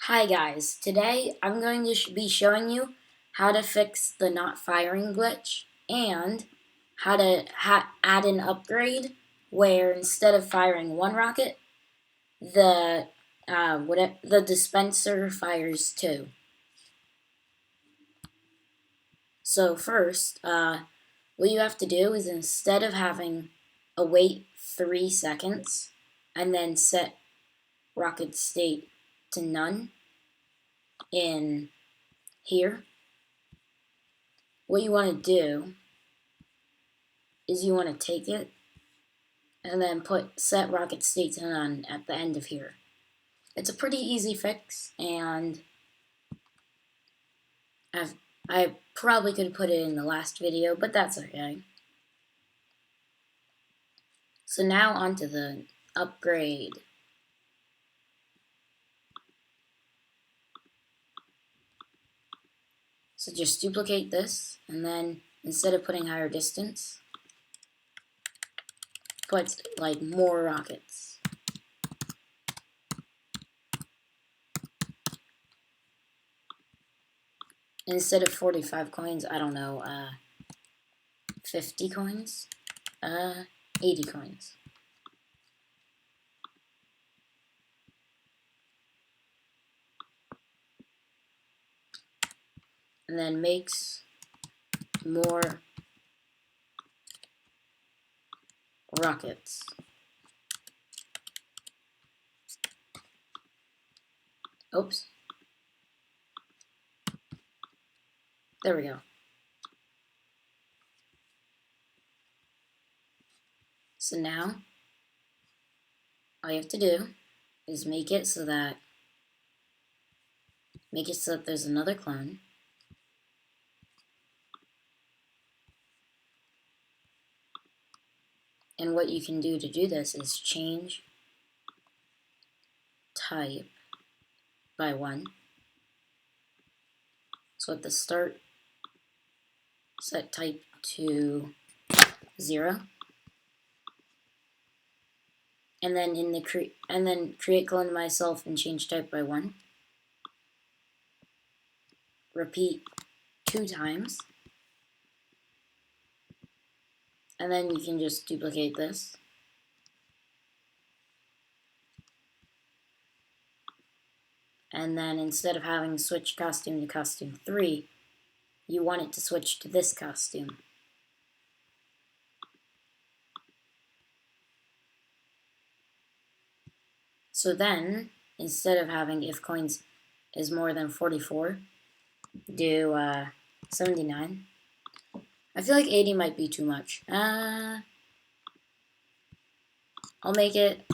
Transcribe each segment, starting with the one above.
Hi guys, today I'm going to be showing you how to fix the not firing glitch and how to add an upgrade where instead of firing one rocket, the the dispenser fires two. So first, what you have to do is instead of having a wait 3 seconds and then set rocket state to none in here, what you want to do is you want to take it and then put set rocket state to none at the end of here. It's a pretty easy fix, and I probably could have put it in the last video, but that's okay. So now onto the upgrade. So just duplicate this, and then instead of putting higher distance, put like more rockets. Instead of 45 coins, I don't know, 50 coins? 80 coins. And then makes more rockets. Oops. There we go. So now, all you have to do is make it so that there's another clone. And what you can do to do this is change type by 1. So at the start, set type to 0. And then in the create clone myself and change type by 1. Repeat 2 times. And then you can just duplicate this. And then instead of having switch costume to costume 3, you want it to switch to this costume. So then, instead of having if coins is more than 44, do 79. I feel like 80 might be too much. I'll make it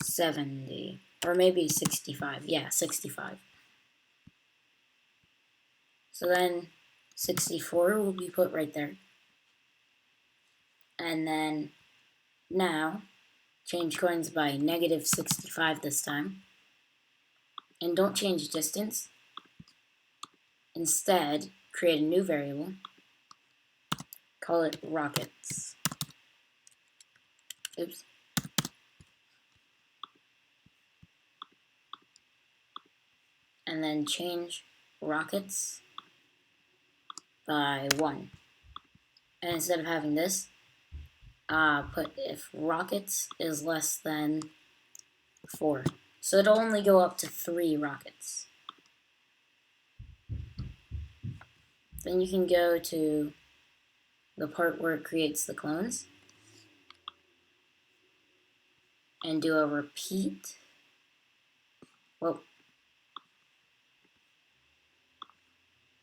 70. Or maybe 65. Yeah, 65. So then 64 will be put right there. And then now, change coins by negative 65 this time. And don't change distance. Instead, create a new variable. Call it rockets. Oops. And then change rockets by 1. And instead of having this, put if rockets is less than 4. So it'll only go up to 3 rockets. Then you can go to the part where it creates the clones and do a repeat. Well,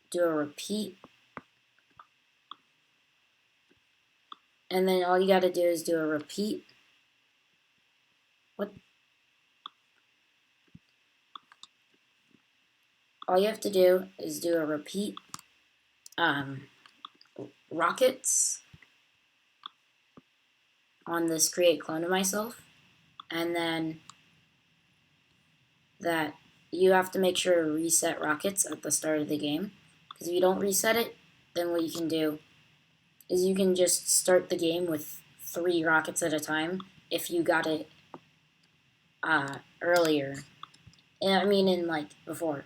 do a repeat. And then all you gotta do is do a repeat. What? All you have to do is do a repeat rockets on this create clone of myself, and then that you have to make sure to reset rockets at the start of the game, because if you don't reset it, then what you can do is you can just start the game with 3 rockets at a time if you got it earlier I mean, in like before.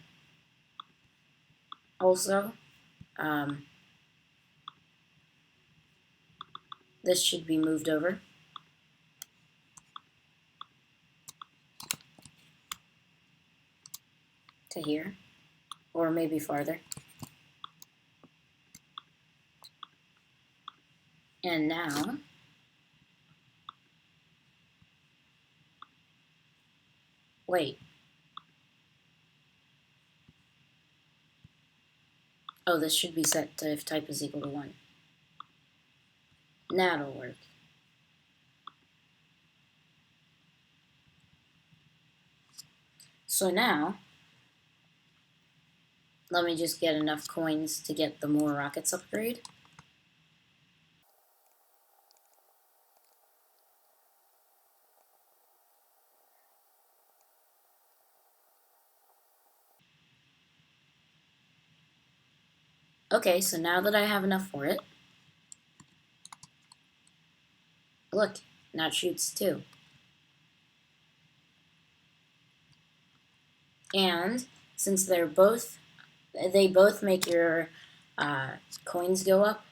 Also, this should be moved over to here, or maybe farther. And now, wait. Oh, this should be set to if type is equal to 1. Now it'll work. So now, let me just get enough coins to get the more rockets upgrade. Okay, so now that I have enough for it, look, now it shoots 2. And since they both make your coins go up,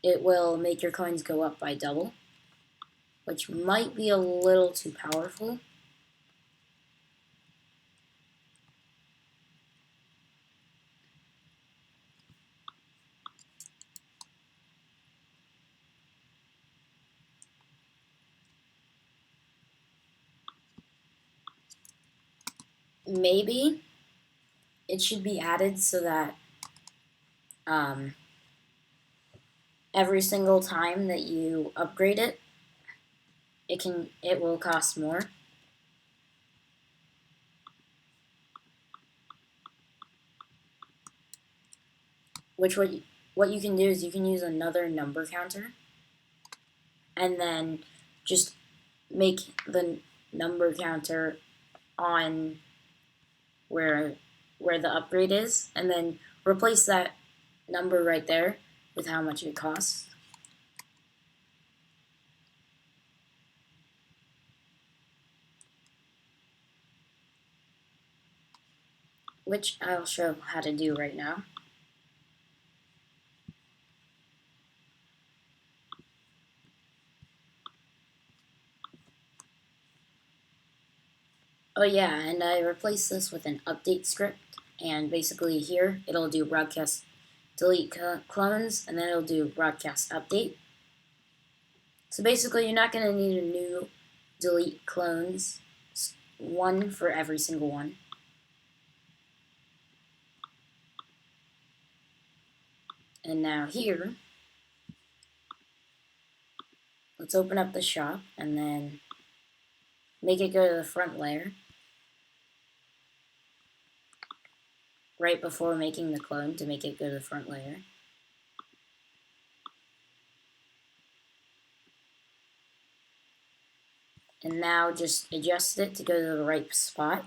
it will make your coins go up by double, which might be a little too powerful. Maybe it should be added so that every single time that you upgrade it, it will cost more. Which what you can do is you can use another number counter, and then just make the number counter on where the upgrade is, and then replace that number right there with how much it costs. Which I'll show how to do right now. Oh yeah, and I replaced this with an update script, and basically here it'll do broadcast delete clones, and then it'll do broadcast update. So basically, you're not going to need a new delete clones, one for every single one. And now here, let's open up the shop and then make it go to the front layer right before making the clone to make it go to the front layer. And now just adjust it to go to the right spot.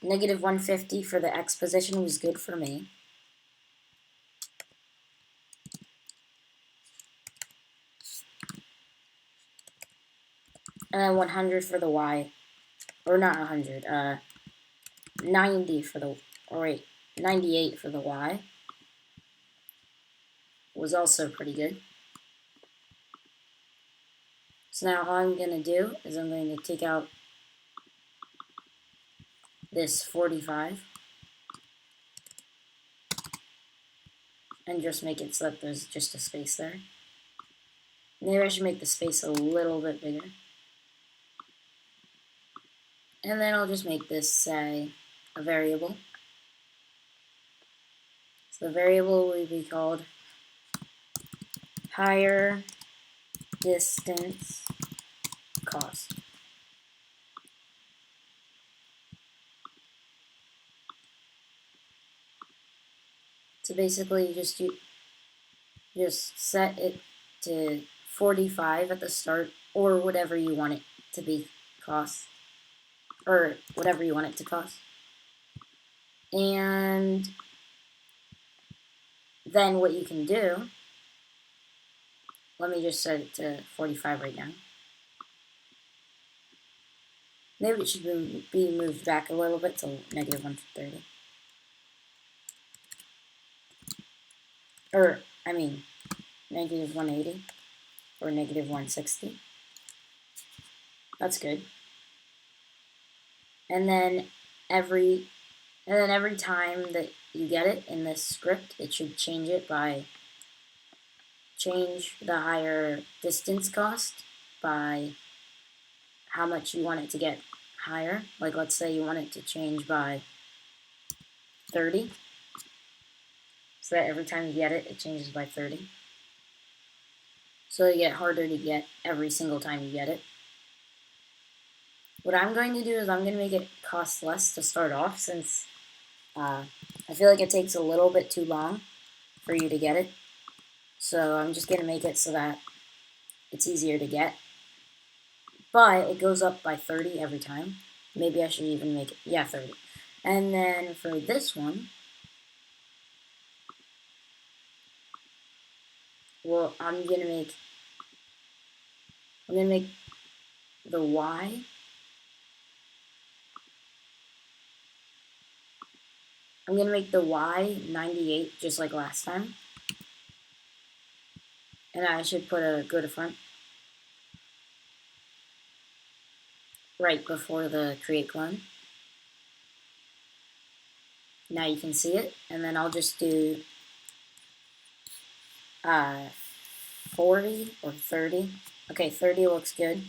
Negative 150 for the X position was good for me. And then 100 for the Y. Or not 100, 90 for the, or wait, 98 for the Y. Was also pretty good. So now all I'm going to do is I'm going to take out this 45 and just make it so that there's just a space there. Maybe I should make the space a little bit bigger. And then I'll just make this, say, a variable. So the variable will be called higher distance cost. So basically, you just set it to 45 at the start, or whatever you want it to be cost, or whatever you want it to cost. And then what you can do, let me just set it to 45 right now. Maybe it should be moved back a little bit to -130. Or, I mean, -180 or -160. That's good. And then every time that you get it in this script, it should change the higher distance cost by how much you want it to get higher. Like, let's say you want it to change by 30. So that every time you get it, it changes by 30. So it get harder to get every single time you get it. What I'm going to do is I'm going to make it cost less to start off, since I feel like it takes a little bit too long for you to get it. So I'm just going to make it so that it's easier to get. But it goes up by 30 every time. Maybe I should even make it, yeah, 30. And then for this one, well, I'm gonna make the Y. I'm gonna make the Y 98 just like last time. And I should go to front right before the create clone. Now you can see it, and then I'll just do 40 or 30. Okay, 30 looks good.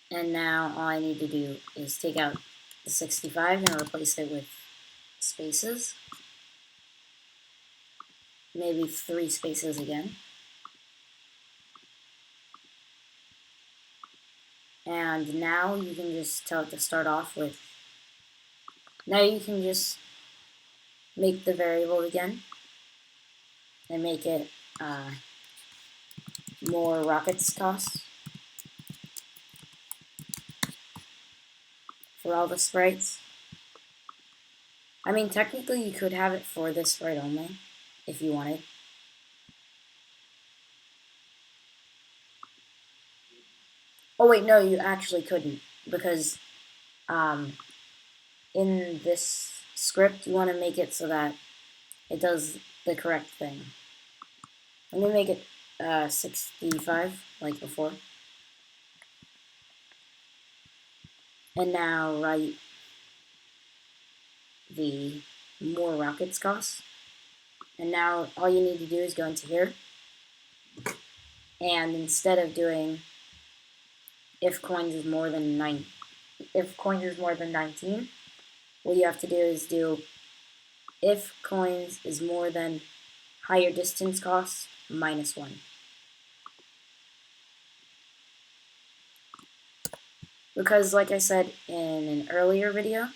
And now all I need to do is take out the 65 and replace it with spaces. Maybe 3 spaces again. And now you can just tell it to start off with, now you can just make the variable again and make it more rockets cost for all the sprites. I mean, technically you could have it for this sprite only if you wanted. Oh wait, no, you actually couldn't, because in this script you want to make it so that it does the correct thing. I'm going to make it 65 like before. And now write the more rockets cost. And now all you need to do is go into here, and instead of doing if coins is more than 19, what you have to do is do if coins is more than higher distance cost -1. Because like I said in an earlier video,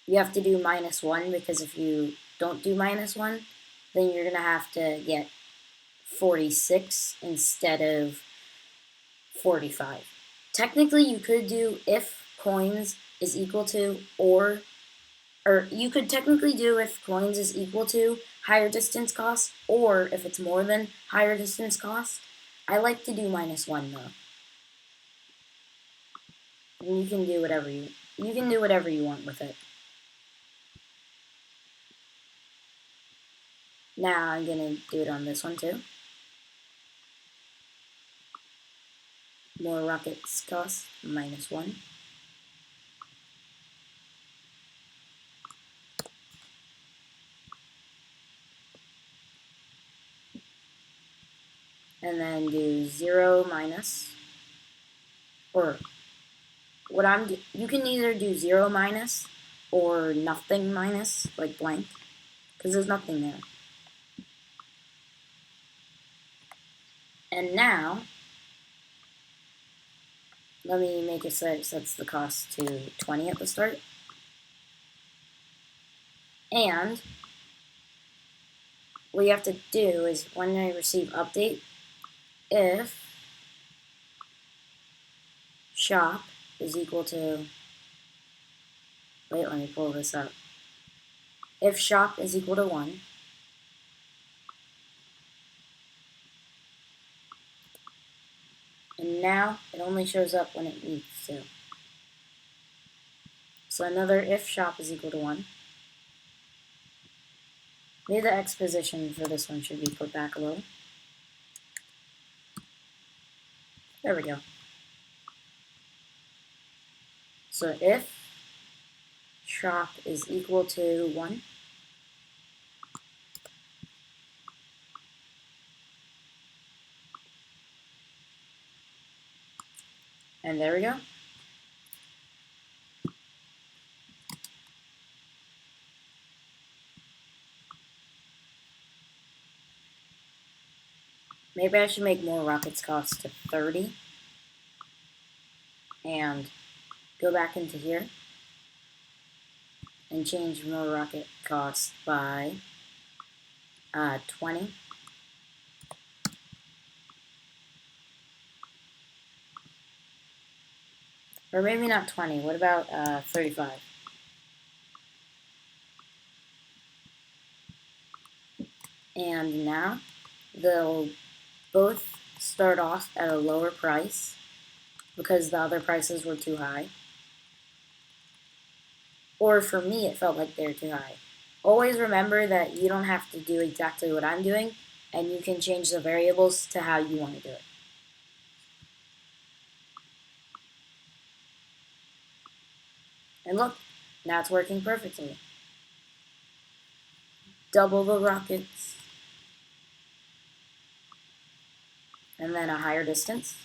you have to do -1, because if you don't do -1, then you're going to have to get 46 instead of 45. Technically, you could do if coins is equal to, or you could technically do if coins is equal to higher distance cost, or if it's more than higher distance cost. I like to do -1 though. And you can do whatever you want with it. Now I'm gonna do it on this one too. More rockets cost -1. And then do 0 minus, or you can either do 0 minus or nothing minus, like blank, because there's nothing there. And now, let me make it so it sets the cost to 20 at the start. And what you have to do is when I receive update, if shop is equal to, wait, let me pull this up. If shop is equal to 1, and now it only shows up when it needs to. So another if shop is equal to 1. Maybe the X position for this one should be put back a little. There we go. So if shop is equal to 1, and there we go. Maybe I should make more rockets cost to 30 and go back into here and change more rocket cost by 20. Or maybe not 20. What about 35? And now they'll both start off at a lower price because the other prices were too high. Or for me, it felt like they're too high. Always remember that you don't have to do exactly what I'm doing, and you can change the variables to how you want to do it. And look, now it's working perfectly. Double the rockets. And then a higher distance.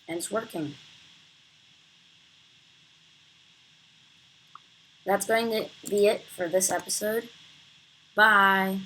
And it's working. That's going to be it for this episode. Bye.